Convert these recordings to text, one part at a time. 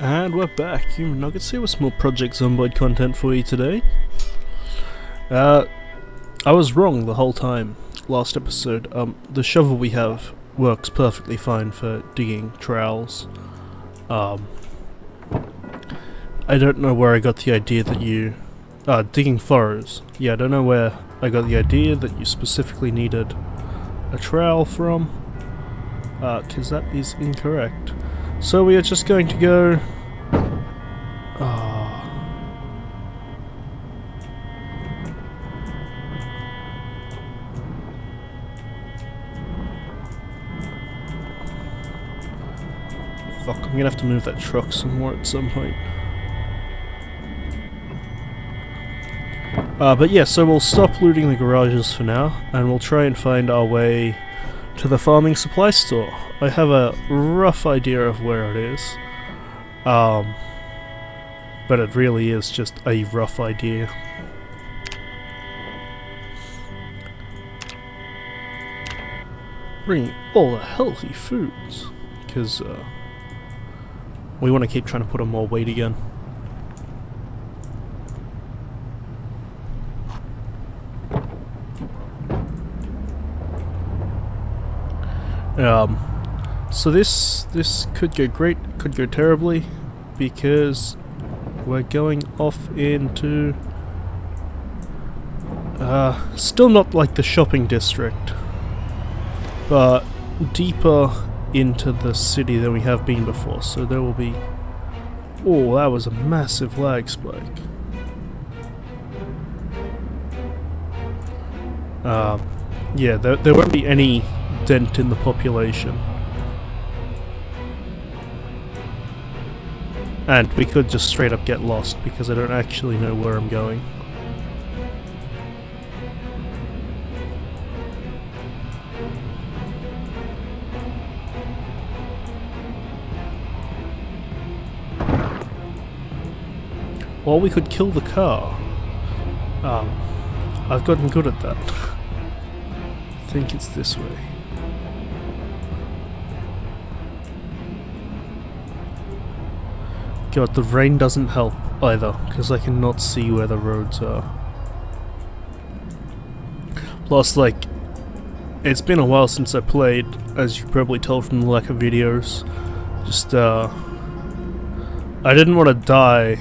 And we're back. Human Nuggets here with some more Project Zomboid content for you today. I was wrong the whole time. Last episode, the shovel we have works perfectly fine for digging trowels. I don't know where I got the idea that you... digging furrows. Yeah, I don't know where I got the idea that you specifically needed a trowel from. Because that is incorrect. So we are just going to go... Fuck, I'm gonna have to move that truck somewhere at some point. But yeah, so we'll stop looting the garages for now, and we'll try and find our way to the farming supply store. I have a rough idea of where it is, but it really is just a rough idea. Bringing all the healthy foods, because we want to keep trying to put on more weight again. So this could go great, could go terribly, because we're going off into still not like the shopping district, but deeper into the city than we have been before. So there will be... Oh, that was a massive lag spike. Yeah, there won't be any dent in the population. And we could just straight up get lost because I don't actually know where I'm going. Or we could kill the car. I've gotten good at that. I think it's this way. God, the rain doesn't help either, because I cannot see where the roads are. Plus, like, it's been a while since I played, as you can probably tell from the lack of videos. Just, I didn't want to die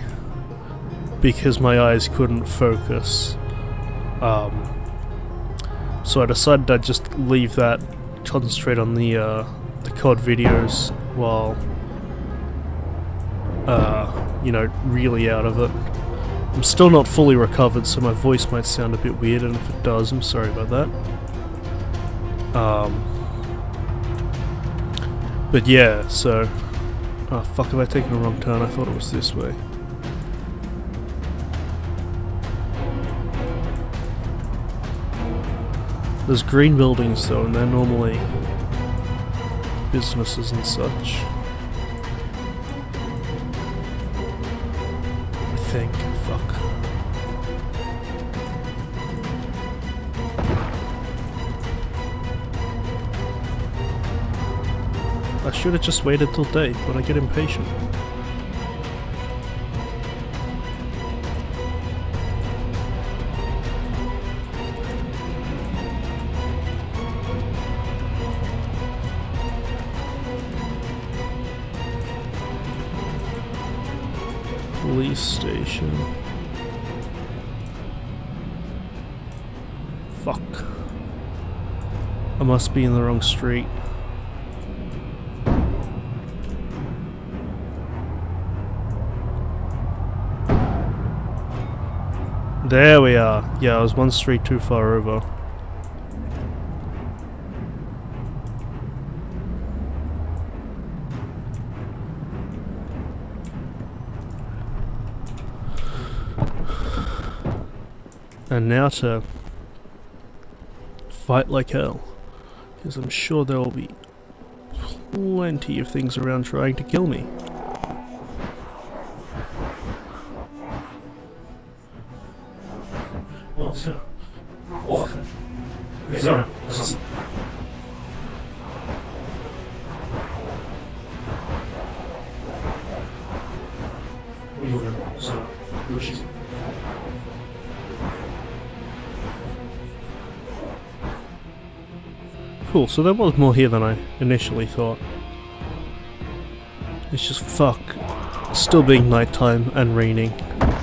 because my eyes couldn't focus. So I decided I'd just leave that, concentrate on the COD videos while you know, really out of it. I'm still not fully recovered, so my voice might sound a bit weird, and if it does, I'm sorry about that. But yeah, so... Oh fuck, have I taken a wrong turn? I thought it was this way. There's green buildings though, and they're normally businesses and such. I think. Fuck. I should have just waited till day, but I get impatient. Police station. Fuck. I must be in the wrong street. There we are. Yeah, I was one street too far over. And now to fight like hell, because I'm sure there will be plenty of things around trying to kill me. Cool, so there was more here than I initially thought. It's just fuck. Still being nighttime and raining.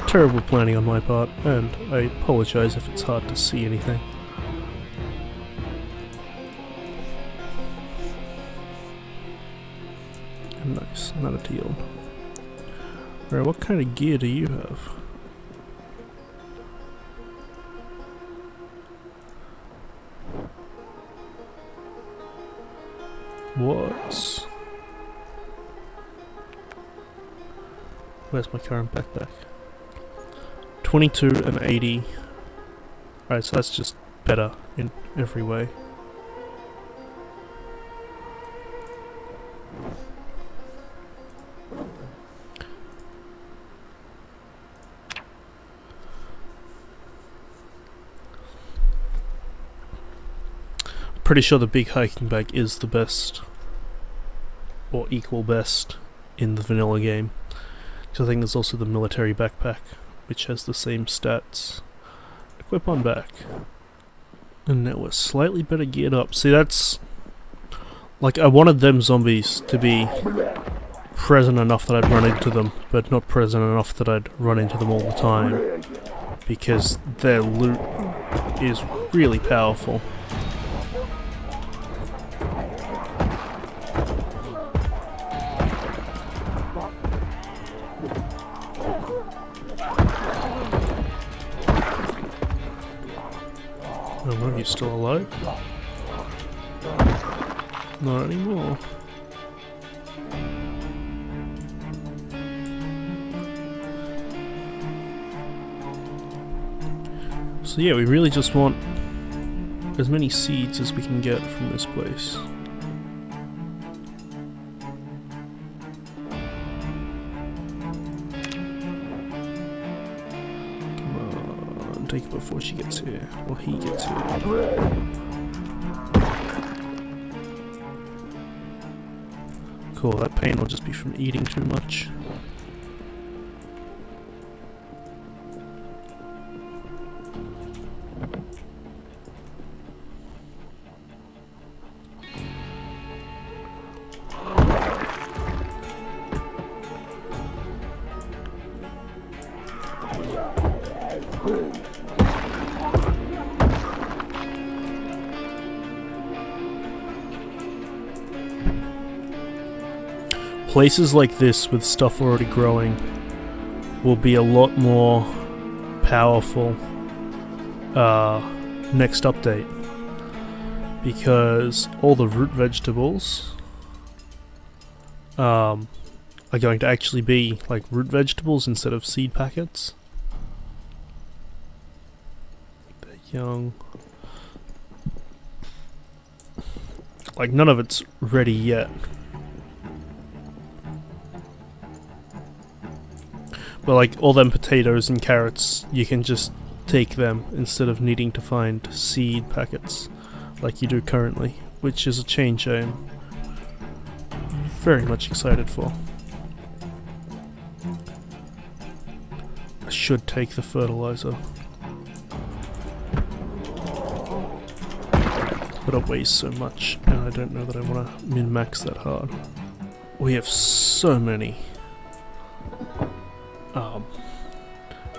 Terrible planning on my part, and I apologize if it's hard to see anything. Nice, not a deal. Alright, what kind of gear do you have? What? Where's my current backpack? 22 and 80. Alright, so that's just better in every way. Pretty sure the big hiking bag is the best, or equal best, in the vanilla game. Because I think there's also the military backpack, which has the same stats. Equip on back. And now we're slightly better geared up. See, that's... like, I wanted them zombies to be present enough that I'd run into them, but not present enough that I'd run into them all the time. Because their loot is really powerful. Oh, are you still alive? Not anymore. So yeah, we really just want as many seeds as we can get from this place. Come on, take it before she gets here. Or he gets here. Cool, that pain will just be from eating too much. Places like this with stuff already growing will be a lot more powerful next update, because all the root vegetables are going to actually be like root vegetables instead of seed packets. They're young. Like, none of it's ready yet. But like, all them potatoes and carrots, you can just take them instead of needing to find seed packets like you do currently, which is a change I am very much excited for. I should take the fertilizer, but it weighs so much and I don't know that I want to min-max that hard. We have so many.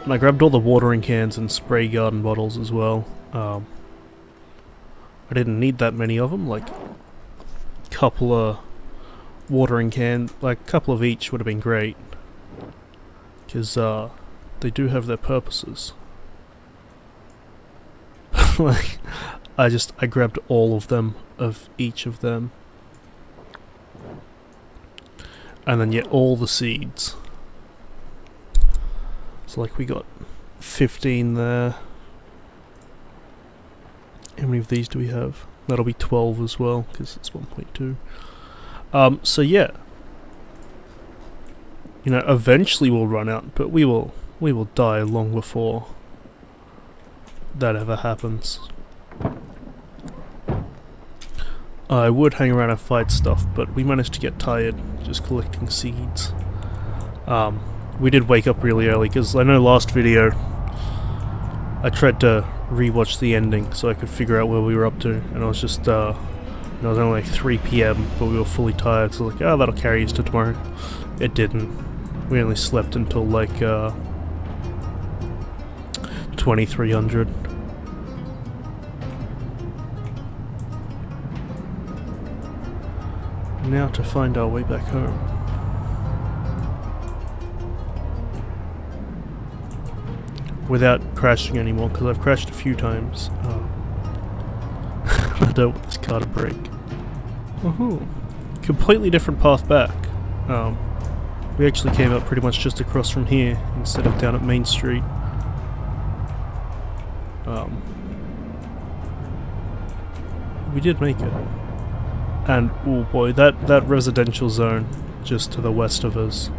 And I grabbed all the watering cans and spray garden bottles as well. I didn't need that many of them, like a couple of watering cans, like a couple of each would have been great. Because they do have their purposes. Like, I grabbed all of them, of each of them. And then yeah, all the seeds. So like, we got 15 there. How many of these do we have? That'll be 12 as well, because it's 1.2. So yeah. You know, eventually we'll run out, but we will die long before that ever happens. I would hang around and fight stuff, but we managed to get tired just collecting seeds. we did wake up really early, because I know last video I tried to rewatch the ending so I could figure out where we were up to, and I was just, it was only like 3 PM, but we were fully tired, so like, oh, that'll carry us to tomorrow. It didn't. We only slept until like, 2300. Now to find our way back home. Without crashing anymore, because I've crashed a few times. Oh. I don't want this car to break. Woohoo! Completely different path back. We actually came up pretty much just across from here, instead of down at Main Street. We did make it. And, oh boy, that residential zone just to the west of us,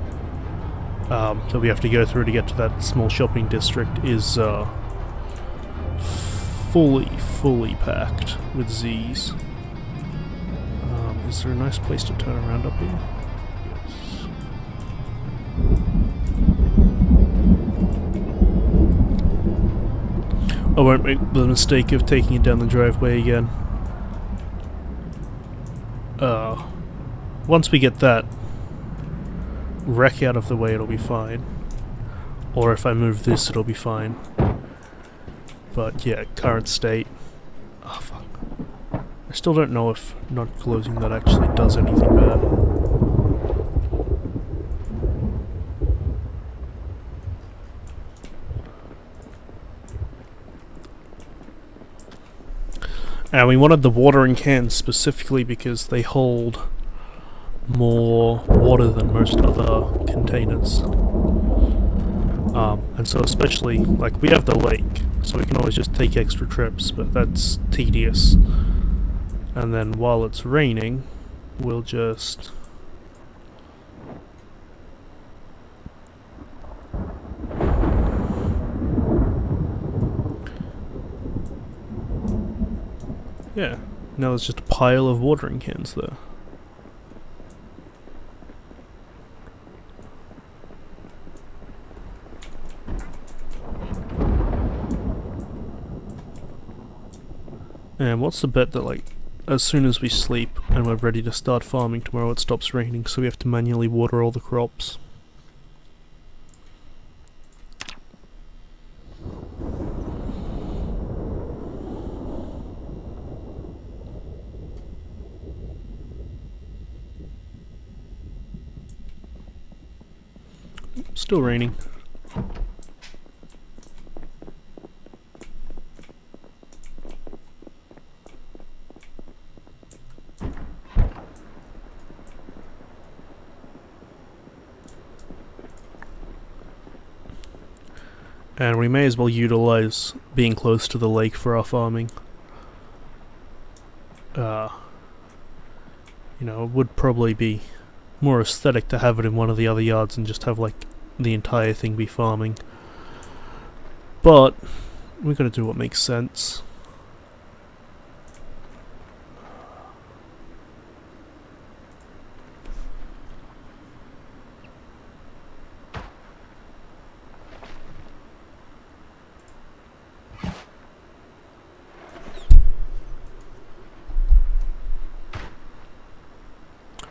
that we have to go through to get to that small shopping district is fully packed with Z's. Is there a nice place to turn around up here? Yes. I won't make the mistake of taking it down the driveway again. Once we get that wreck out of the way, it'll be fine. Or if I move this, it'll be fine. But yeah, current state. Oh fuck. I still don't know if not closing that actually does anything bad. And we wanted the watering cans specifically because they hold more water than most other containers. And so especially, like, we have the lake, so we can always just take extra trips, but that's tedious. And then while it's raining, we'll just... yeah, now there's just a pile of watering cans there. And what's the bet that, like, as soon as we sleep and we're ready to start farming tomorrow, it stops raining, so we have to manually water all the crops. Still raining. And we may as well utilize being close to the lake for our farming. You know, it would probably be more aesthetic to have it in one of the other yards and just have, like, the entire thing be farming. But we gotta do what makes sense.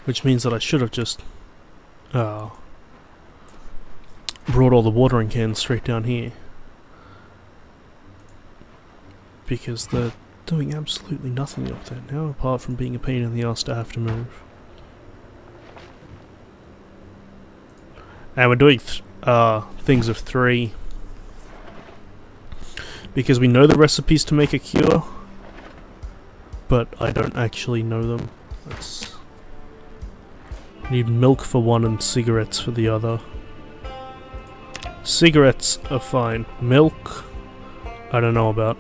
Which means that I should have just brought all the watering cans straight down here. Because they're doing absolutely nothing up there now, apart from being a pain in the ass to have to move. And we're doing things of 3. Because we know the recipes to make a cure, but I don't actually know them. Need milk for one and cigarettes for the other. Cigarettes are fine. Milk, I don't know about.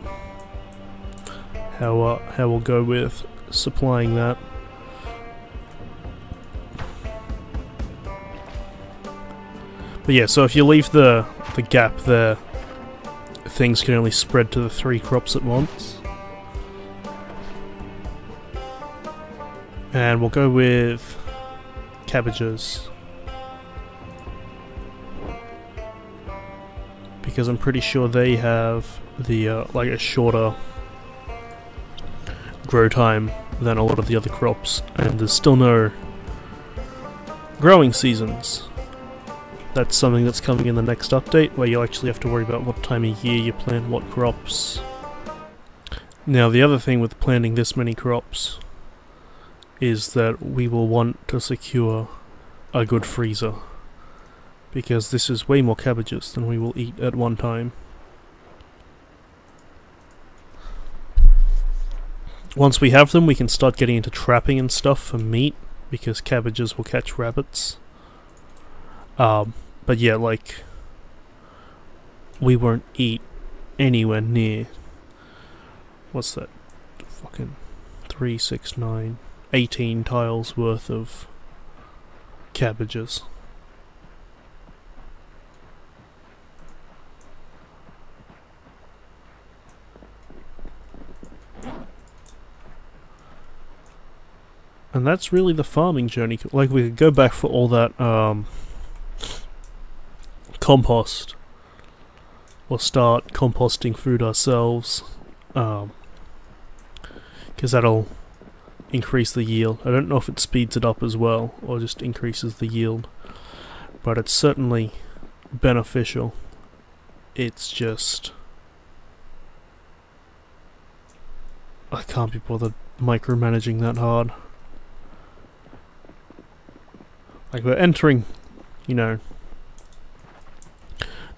How we'll go with supplying that. But yeah, so if you leave the gap there, things can only spread to the 3 crops at once. And we'll go with cabbages. because I'm pretty sure they have the like a shorter grow time than a lot of the other crops, and there's still no growing seasons. That's something that's coming in the next update, where you actually have to worry about what time of year you plant what crops. Now the other thing with planting this many crops is that we will want to secure a good freezer, because this is way more cabbages than we will eat at one time. Once we have them, we can start getting into trapping and stuff for meat, because cabbages will catch rabbits. But yeah, like, we won't eat anywhere near, what's that, fucking 3, 6, 9, 18 tiles worth of cabbages. And that's really the farming journey. Like, we could go back for all that compost, or start composting food ourselves, because that'll increase the yield. I don't know if it speeds it up as well, or just increases the yield, but it's certainly beneficial. It's just, I can't be bothered micromanaging that hard. Like, we're entering, you know,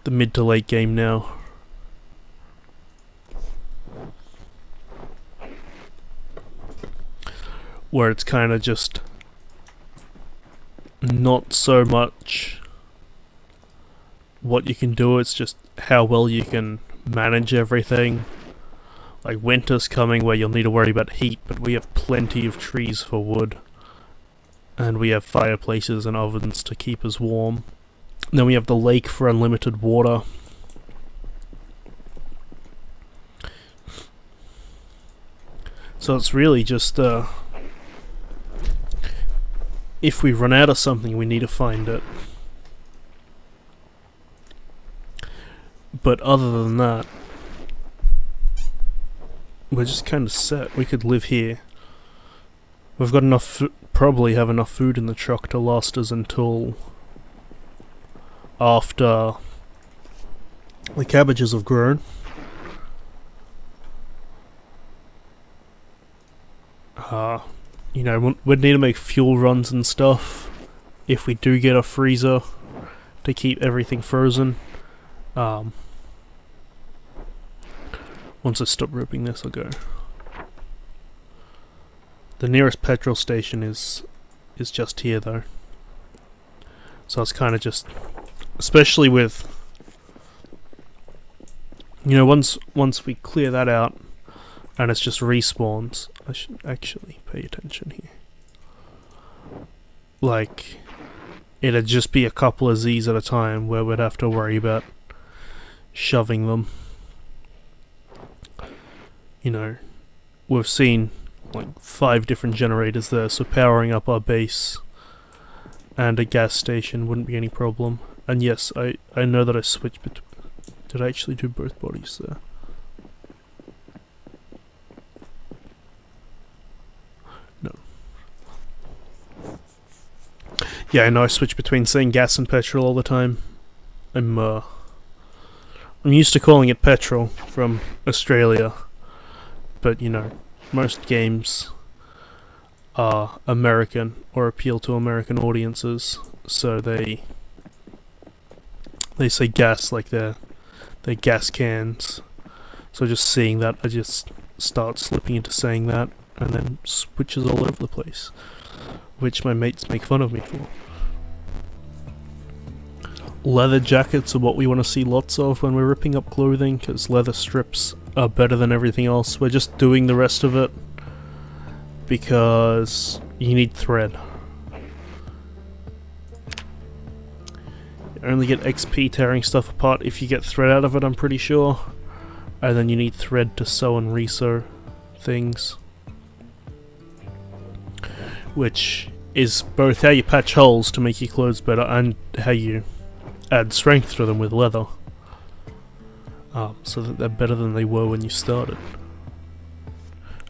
the mid to late game now. Where it's kind of just not so much what you can do, it's just how well you can manage everything. Like, winter's coming where you'll need to worry about heat, but we have plenty of trees for wood. And we have fireplaces and ovens to keep us warm. Then we have the lake for unlimited water. So it's really just, if we run out of something, we need to find it. But other than that, we're just kind of set. We could live here. We've got enough, probably have enough food in the truck to last us until after the cabbages have grown. You know, we'd need to make fuel runs and stuff if we do get a freezer to keep everything frozen. Once I stop ripping this, I'll go. The nearest petrol station is just here though. So it's kind of just, especially with, you know, once we clear that out and it's just respawns, I should actually pay attention here. Like, it'd just be a couple of Z's at a time where we'd have to worry about shoving them. You know, we've seen like 5 different generators there, so powering up our base and a gas station wouldn't be any problem. And yes, I know that I switched between... Did I actually do both bodies there? No. Yeah, I know I switch between saying gas and petrol all the time. I'm used to calling it petrol from Australia, but you know, most games are American or appeal to American audiences, so they say gas like they're gas cans. So just seeing that, I just start slipping into saying that, and then switches all over the place, which my mates make fun of me for. Leather jackets are what we want to see lots of when we're ripping up clothing, because leather strips are better than everything else. We're just doing the rest of it because you need thread. You only get XP tearing stuff apart if you get thread out of it, I'm pretty sure. And then you need thread to sew and resew things, which is both how you patch holes to make your clothes better and how you add strength to them with leather. so that they're better than they were when you started.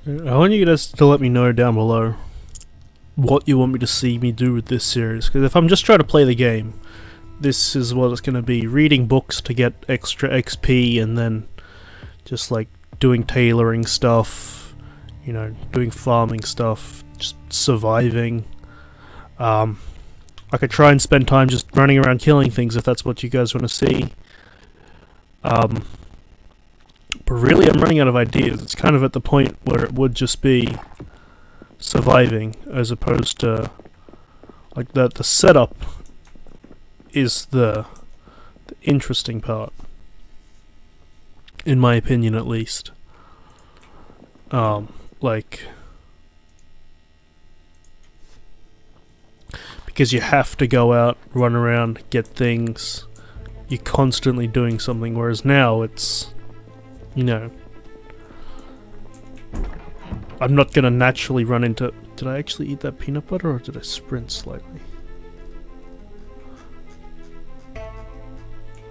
I want you guys to let me know down below what you want me to see me do with this series, because if I'm just trying to play the game, this is what it's going to be: reading books to get extra XP, and then just like doing tailoring stuff, you know, doing farming stuff, just surviving. I could try and spend time just running around killing things if that's what you guys want to see. But really, I'm running out of ideas. It's kind of at the point where it would just be surviving, as opposed to like the setup is the interesting part, in my opinion, at least. Like, because you have to go out, run around, get things. You're constantly doing something, whereas now it's, you know, I'm not gonna naturally run into... Did I actually eat that peanut butter, or did I sprint slightly? I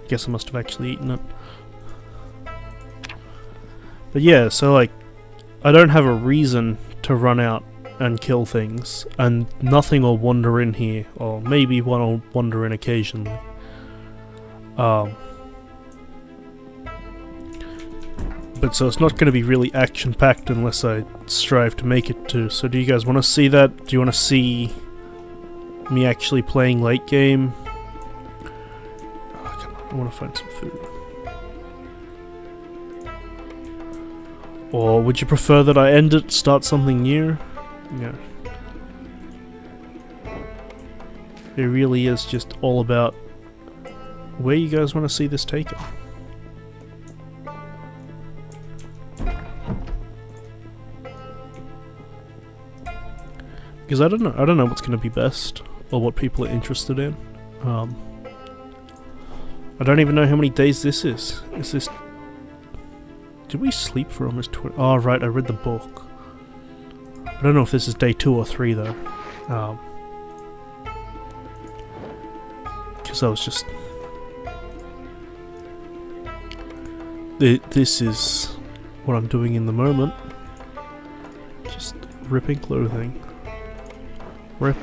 guess I must have actually eaten it. But yeah, so like, I don't have a reason to run out and kill things, and nothing will wander in here, or maybe one will wander in occasionally. But so it's not going to be really action-packed unless I strive to make it to. So do you guys want to see that? Do you want to see me actually playing late game? Oh, come on, I want to find some food. Or would you prefer that I end it, start something new? Yeah. It really is just all about where you guys want to see this taken. Because I don't know what's going to be best, or what people are interested in. I don't even know how many days this is. Is this... Did we sleep for almost 20... Oh, right, I read the book. I don't know if this is day 2 or 3, though. Because I was just... This is what I'm doing in the moment. Just ripping clothing. Rip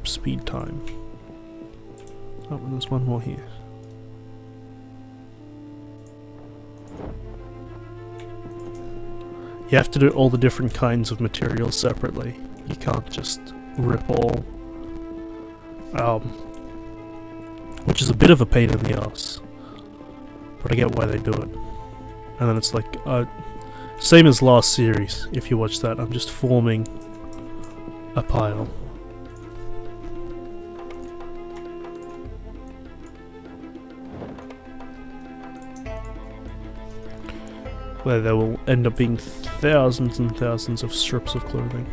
speed time. Oh, and there's one more here. You have to do all the different kinds of materials separately. You can't just rip all. Which is a bit of a pain in the ass. But I get why they do it. And then it's like, same as last series, if you watch that, I'm just forming a pile. Where there will end up being thousands and thousands of strips of clothing.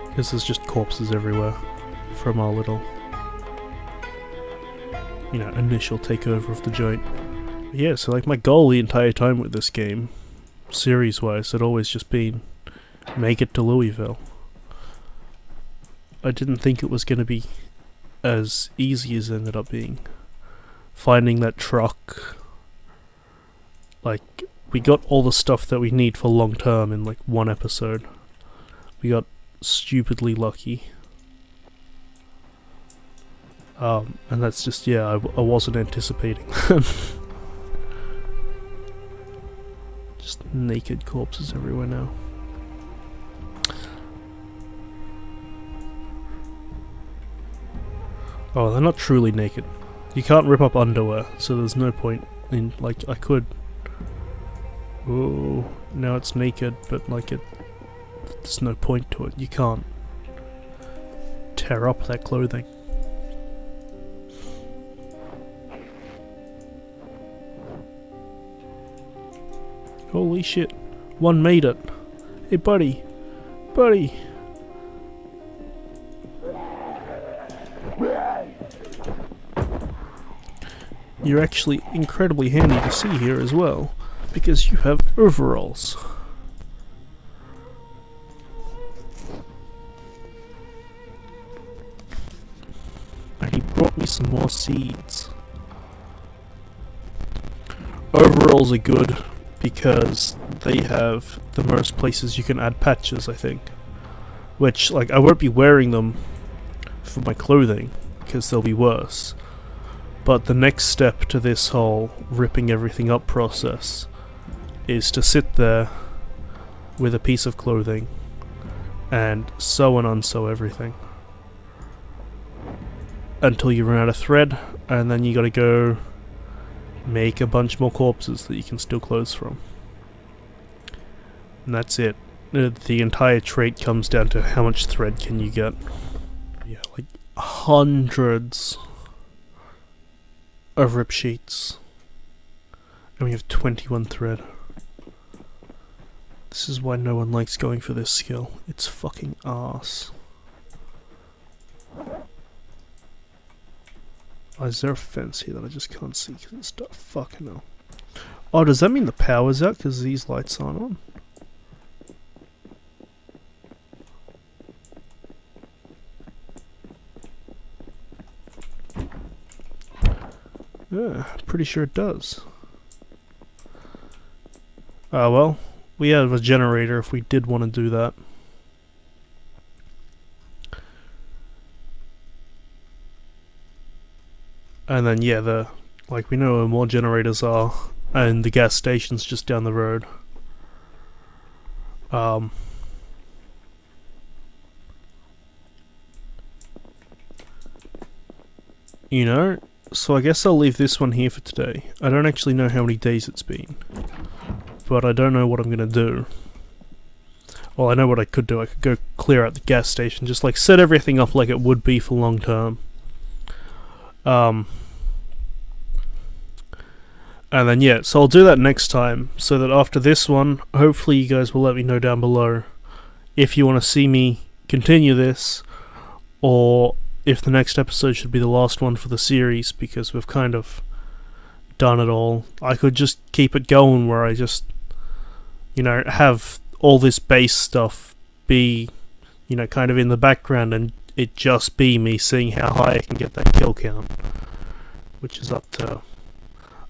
Because there's just corpses everywhere from our little, you know, initial takeover of the joint. But yeah, so like my goal the entire time with this game, series-wise, had always just been make it to Louisville. I didn't think it was going to be as easy as it ended up being. Finding that truck, like, we got all the stuff that we need for long term in like one episode. We got stupidly lucky. And that's just, yeah, I wasn't anticipating them. Just naked corpses everywhere now. Oh, they're not truly naked. You can't rip up underwear, so there's no point in, like, I could... Oh, now it's naked, but like there's no point to it. You can't tear up that clothing. Holy shit, one made it. Hey buddy, buddy. You're actually incredibly handy to see here as well, because you have overalls. get me some more seeds. Overalls are good because they have the most places you can add patches, I think. Which, like, I won't be wearing them for my clothing because they'll be worse. But the next step to this whole ripping everything up process is to sit there with a piece of clothing and sew and unsew everything until you run out of thread, and then you gotta go make a bunch more corpses that you can steal clothes from. And that's it. The entire trait comes down to how much thread can you get. Yeah, like hundreds of rip sheets. And we have 21 thread. This is why no one likes going for this skill. It's fucking arse. Oh, is there a fence here that I just can't see because it's dark? Fucking hell. Oh, does that mean the power's out because these lights aren't on? Yeah, pretty sure it does. Well, we have a generator if we did want to do that. And then, yeah, like, we know where more generators are, and the gas station's just down the road. You know, so I guess I'll leave this one here for today. I don't actually know how many days it's been, but I don't know what I'm gonna do. Well, I know what I could do. I could go clear out the gas station, just like set everything up like it would be for long term. And then, yeah, so I'll do that next time, so that after this one, hopefully you guys will let me know down below if you want to see me continue this, or if the next episode should be the last one for the series, because we've kind of done it all. I could just keep it going where I just, you know, have all this base stuff be, you know, kind of in the background, and it just be me seeing how high I can get that kill count, which is up to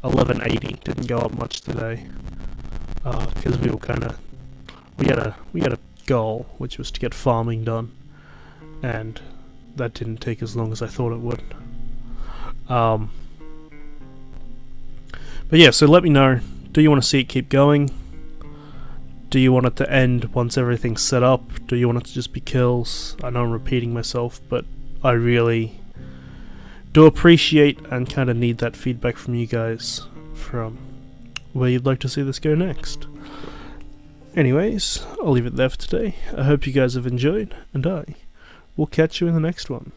1180. Didn't go up much today because we were kind of we had a goal, which was to get farming done, and that didn't take as long as I thought it would. But yeah, so let me know, do you want to see it keep going? Do you want it to end once everything's set up? Do you want it to just be kills? I know I'm repeating myself, but I really do appreciate and kind of need that feedback from you guys from where you'd like to see this go next. Anyways, I'll leave it there for today. I hope you guys have enjoyed, and I will catch you in the next one.